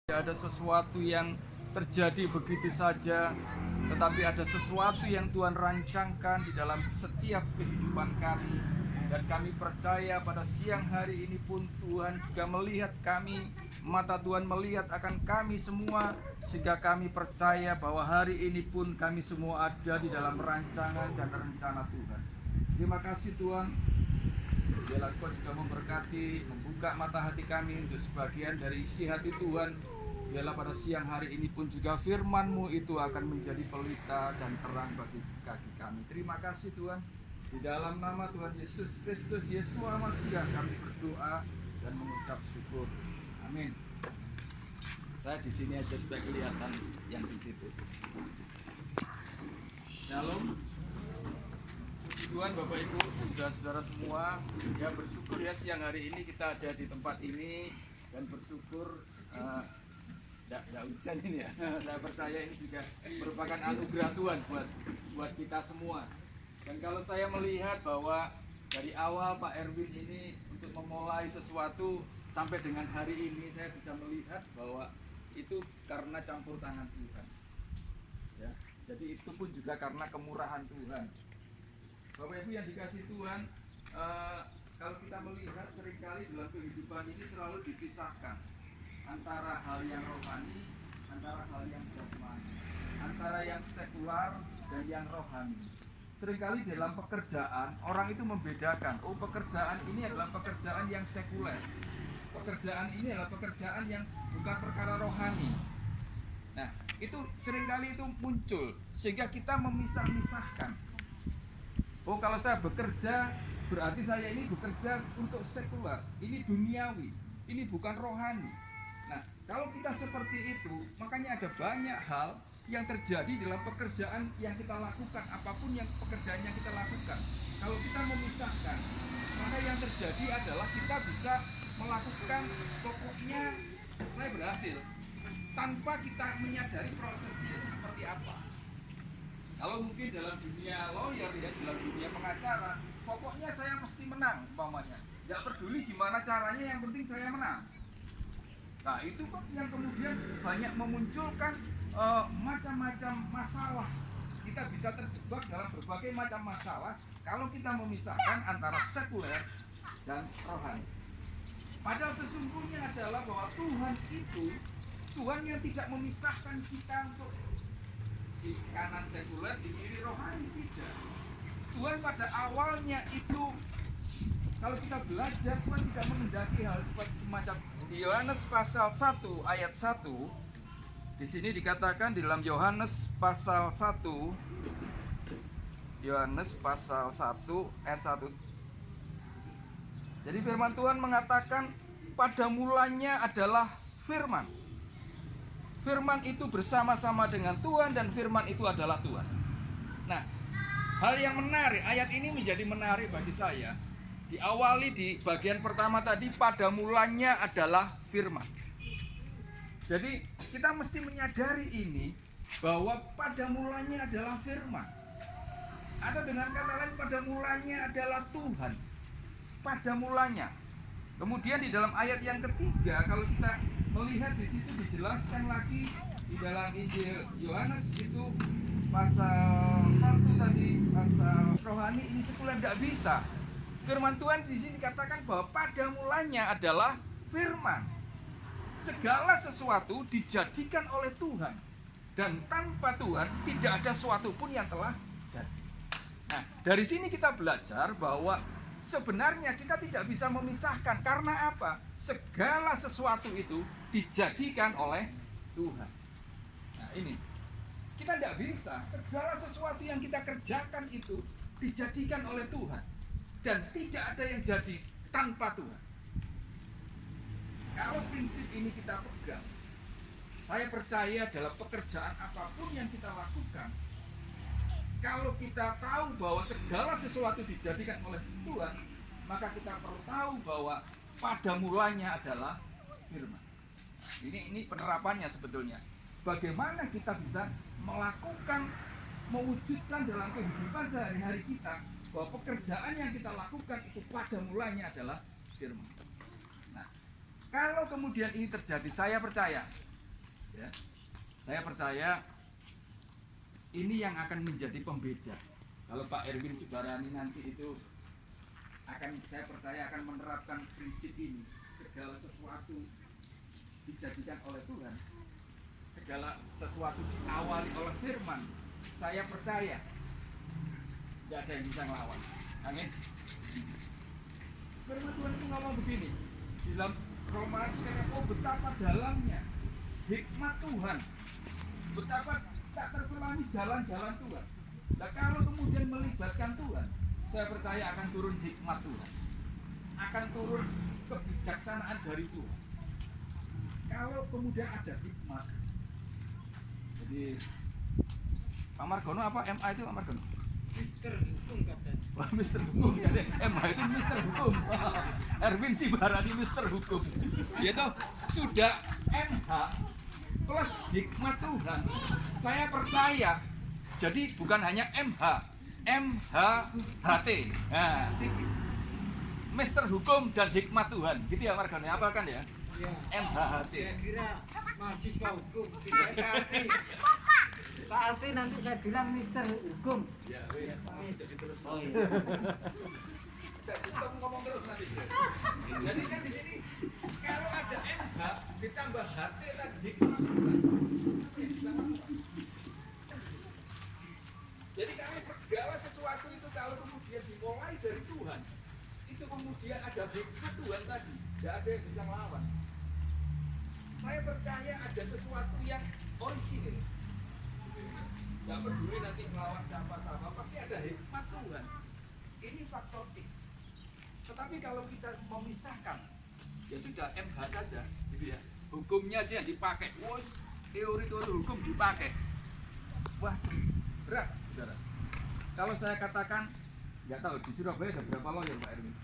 Tidak ada sesuatu yang terjadi begitu saja, tetapi ada sesuatu yang Tuhan rancangkan di dalam setiap kehidupan kami. Dan kami percaya pada siang hari ini pun Tuhan juga melihat kami, mata Tuhan melihat akan kami semua, sehingga kami percaya bahwa hari ini pun kami semua ada di dalam rancangan dan rencana Tuhan. Terima kasih Tuhan. Biarlah Kau juga memberkati, membuka mata hati kami untuk sebagian dari isi hati Tuhan. Biarlah pada siang hari ini pun juga firman-Mu itu akan menjadi pelita dan terang bagi kaki kami. Terima kasih Tuhan. Di dalam nama Tuhan Yesus Kristus, Yesua Masiah, kami berdoa dan mengucap syukur. Amin. Saya di sini aja supaya kelihatan yang di situ. Shalom. Tuhan, Bapak Ibu, saudara-saudara semua, ya bersyukur ya siang hari ini kita ada di tempat ini dan bersyukur. Tidak hujan ini ya. Saya percaya ini juga merupakan anugerah Tuhan buat kita semua. Dan kalau saya melihat bahwa dari awal Pak Erwin ini untuk memulai sesuatu sampai dengan hari ini, saya bisa melihat bahwa itu karena campur tangan Tuhan. Ya, jadi itu pun juga karena kemurahan Tuhan. Bapak Ibu yang dikasih Tuhan, kalau kita melihat seringkali dalam kehidupan ini selalu dipisahkan antara hal yang rohani, antara hal yang jasmani, antara yang sekular dan yang rohani. Seringkali dalam pekerjaan orang itu membedakan, oh pekerjaan ini adalah pekerjaan yang sekuler, pekerjaan ini adalah pekerjaan yang bukan perkara rohani. Nah, itu seringkali itu muncul sehingga kita memisah-misahkan. Oh, kalau saya bekerja berarti saya ini bekerja untuk sekuler, ini duniawi, ini bukan rohani. Nah, kalau kita seperti itu, makanya ada banyak hal yang terjadi dalam pekerjaan yang kita lakukan, apapun yang pekerjaan yang kita lakukan. Kalau kita memisahkan, maka yang terjadi adalah kita bisa melakukan pokoknya saya berhasil tanpa kita menyadari prosesnya itu seperti apa. Kalau mungkin dalam dunia lawyer ya, dalam dunia pengacara, pokoknya saya mesti menang umpamanya. Tidak peduli gimana caranya, yang penting saya menang. Nah, itu kok yang kemudian banyak memunculkan macam-macam masalah. Kita bisa terjebak dalam berbagai macam masalah kalau kita memisahkan antara sekuler dan rohani. Padahal sesungguhnya adalah bahwa Tuhan itu Tuhan yang tidak memisahkan kita untuk di kanan sekuler, di kiri rohani, tidak. Tuhan pada awalnya itu, kalau kita belajar, Tuhan tidak mengendaki hal seperti semacam di Yohanes pasal 1 ayat 1. Di sini dikatakan di dalam Yohanes pasal 1, Yohanes pasal 1 ayat 1. Jadi firman Tuhan mengatakan pada mulanya adalah firman. Firman itu bersama-sama dengan Tuhan dan firman itu adalah Tuhan. Nah, hal yang menarik, ayat ini menjadi menarik bagi saya. Diawali di bagian pertama tadi, pada mulanya adalah firman. Jadi kita mesti menyadari ini, bahwa pada mulanya adalah firman. Atau dengan kata lain, pada mulanya adalah Tuhan. Pada mulanya. Kemudian di dalam ayat yang ketiga, kalau kita melihat di situ dijelaskan lagi di dalam Injil Yohanes itu pasal 1 tadi, pasal rohani ini sekuler tidak bisa. Firman Tuhan di sini katakan bahwa pada mulanya adalah firman. Segala sesuatu dijadikan oleh Tuhan, dan tanpa Tuhan tidak ada sesuatu pun yang telah jadi. Nah, dari sini kita belajar bahwa sebenarnya kita tidak bisa memisahkan. Karena apa? Segala sesuatu itu dijadikan oleh Tuhan. Nah, ini kita tidak bisa. Segala sesuatu yang kita kerjakan itu dijadikan oleh Tuhan, dan tidak ada yang jadi tanpa Tuhan. Kalau prinsip ini kita pegang, saya percaya dalam pekerjaan apapun yang kita lakukan, kalau kita tahu bahwa segala sesuatu dijadikan oleh Tuhan, maka kita perlu tahu bahwa pada mulanya adalah firman. Ini penerapannya sebetulnya. Bagaimana kita bisa melakukan, mewujudkan dalam kehidupan sehari-hari kita bahwa pekerjaan yang kita lakukan itu pada mulanya adalah firman. Nah, kalau kemudian ini terjadi, saya percaya Ya. Saya percaya ini yang akan menjadi pembeda. Kalau Pak Erwin Subarani nanti itu saya percaya akan menerapkan prinsip ini. Segala sesuatu dijadikan oleh Tuhan, segala sesuatu diawali oleh firman. Saya percaya tidak ada yang bisa melawan. Amin. Firman Tuhan itu ngomong begini di dalam Roma, oh betapa dalamnya hikmat Tuhan, betapa tak terselami jalan-jalan Tuhan. Nah kalau kemudian melibatkan Tuhan, saya percaya akan turun hikmat Tuhan, akan turun kebijaksanaan dari Tuhan. Kalau kemudian ada hikmat, jadi Pak Margono apa MA itu Pak Margono? Mister Hukum katanya. Wah, Mister Hukum ya deh. MA itu Mister Hukum. Erwin Subarani Mister Hukum. Yaitu sudah MH plus hikmat Tuhan. Saya percaya. Jadi bukan hanya MH, MHHT. Nah, Mister Hukum dan hikmat Tuhan. Gitu ya Margono, apa kan ya? Ya. MHHT. Saya kira mahasiswa hukum tidak Pak Alfi nanti saya bilang Mister Hukum. Ya, wis. Jadi terus. Oh iya. Kita ngomong terus nanti. Jadi kan di sini kalau ada MH ditambah HT lagi hikmat Tuhan. Jadi kalau segala sesuatu itu kalau kemudian dimulai dari Tuhan, itu kemudian ada hikmat Tuhan tadi, tidak ada yang bisa melawan. Saya percaya ada sesuatu yang orisinil. Tidak peduli nanti melawan siapa-siapa, pasti ada hikmat Tuhan. Ini faktor X. Tetapi kalau kita memisahkan, ya sudah MH saja, gitu ya. Hukumnya aja yang dipakai. Wos, teori-teori hukum dipakai. Wah, berat, saudara. Kalau saya katakan, nggak tahu di Surabaya ada berapa lawyer Pak Erwin?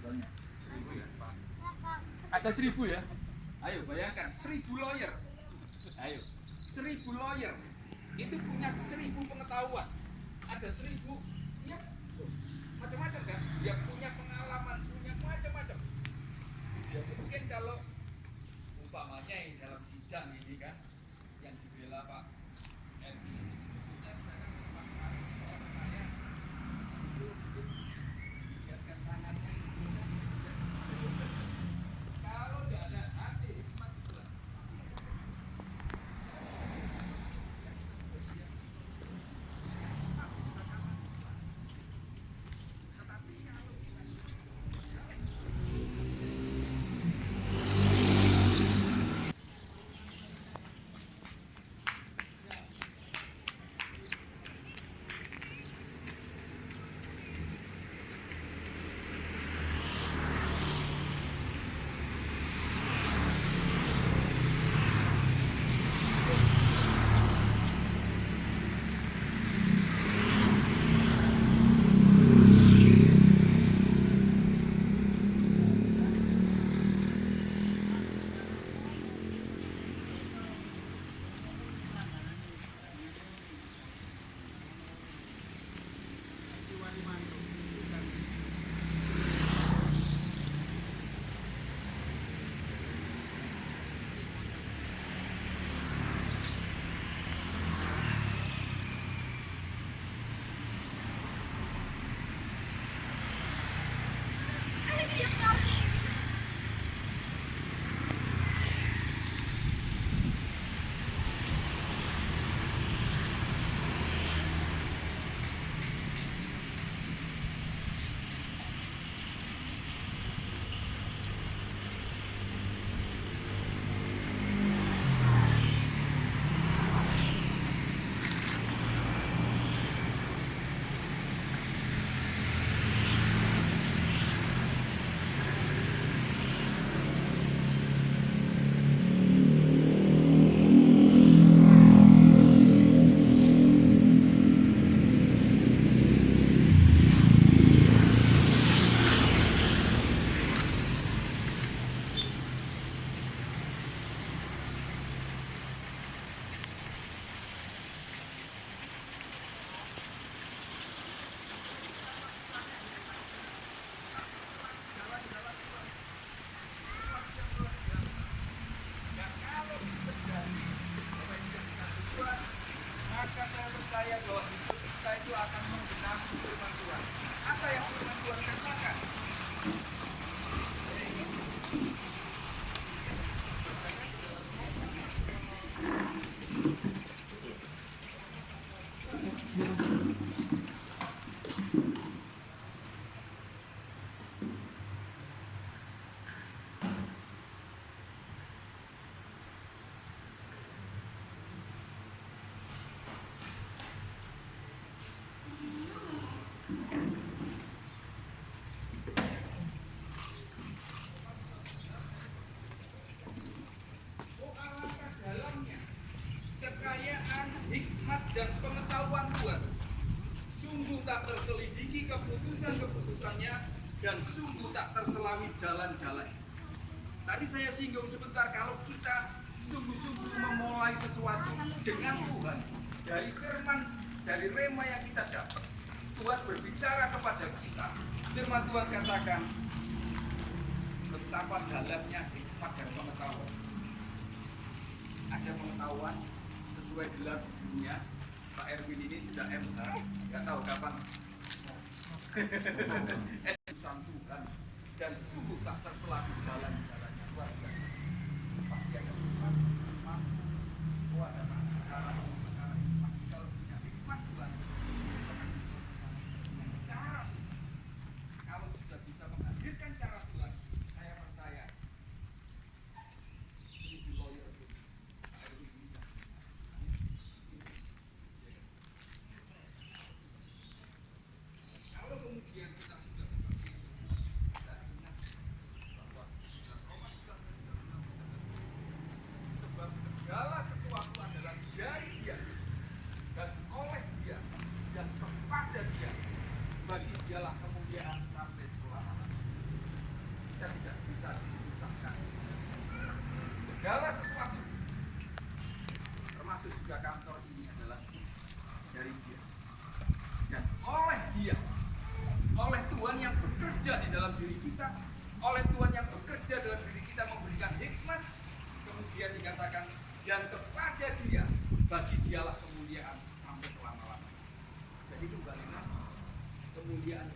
Banyak. 1000 ya, Pak. Ada 1000 ya? Ayo bayangkan 1000 lawyer. Ayo, 1000 lawyer itu punya 1000 pengetahuan. Ada 1000, ya macam-macam kan? Dia punya pengalaman, punya macam-macam. Ya mungkin kalau umpamanya yang dalam sidang ini kan, yang dibela Pak hikmat dan pengetahuan Tuhan. Sungguh tak terselidiki keputusan-keputusannya dan sungguh tak terselami jalan-jalan. Tadi saya singgung sebentar, kalau kita sungguh-sungguh memulai sesuatu dengan Tuhan, dari firman, dari rema yang kita dapat, Tuhan berbicara kepada kita. Firman Tuhan katakan, betapa dalamnya hikmat dan pengetahuan. Ada pengetahuan sesuai gelar dunia. Pak Erwin ini sudah MH, nggak tahu kapan Tuhan, dan sungguh tak terselami jalan-jalannya. Luar biasa. Pasti ada hikmat. Oh, ada cara hikmat. Kalau punya hikmat Tuhan, cara kalau sudah bisa menghadirkan cara Tuhan, saya percaya 1000 lawyer itu Pak Erwin ini. Kalau kemudian kita sudah seperti itu, kita ingat bahwa kita Roma sudah sebab segala sesuatu adalah dari Dia dan oleh Dia dan kepada Dia. Bagi Dialah kemuliaan sampai selama-lamanya. Kita tidak bisa dipisahkan. Segala sesuatu, termasuk juga kantor ini, adalah dari Dia dan oleh Dia. Oleh Tuhan yang bekerja di dalam diri kita, oleh Tuhan yang bekerja dalam diri kita memberikan hikmat, kemudian dikatakan dan kepada Dia, bagi Dialah kemuliaan sampai selama-lamanya. Jadi kembali kemuliaan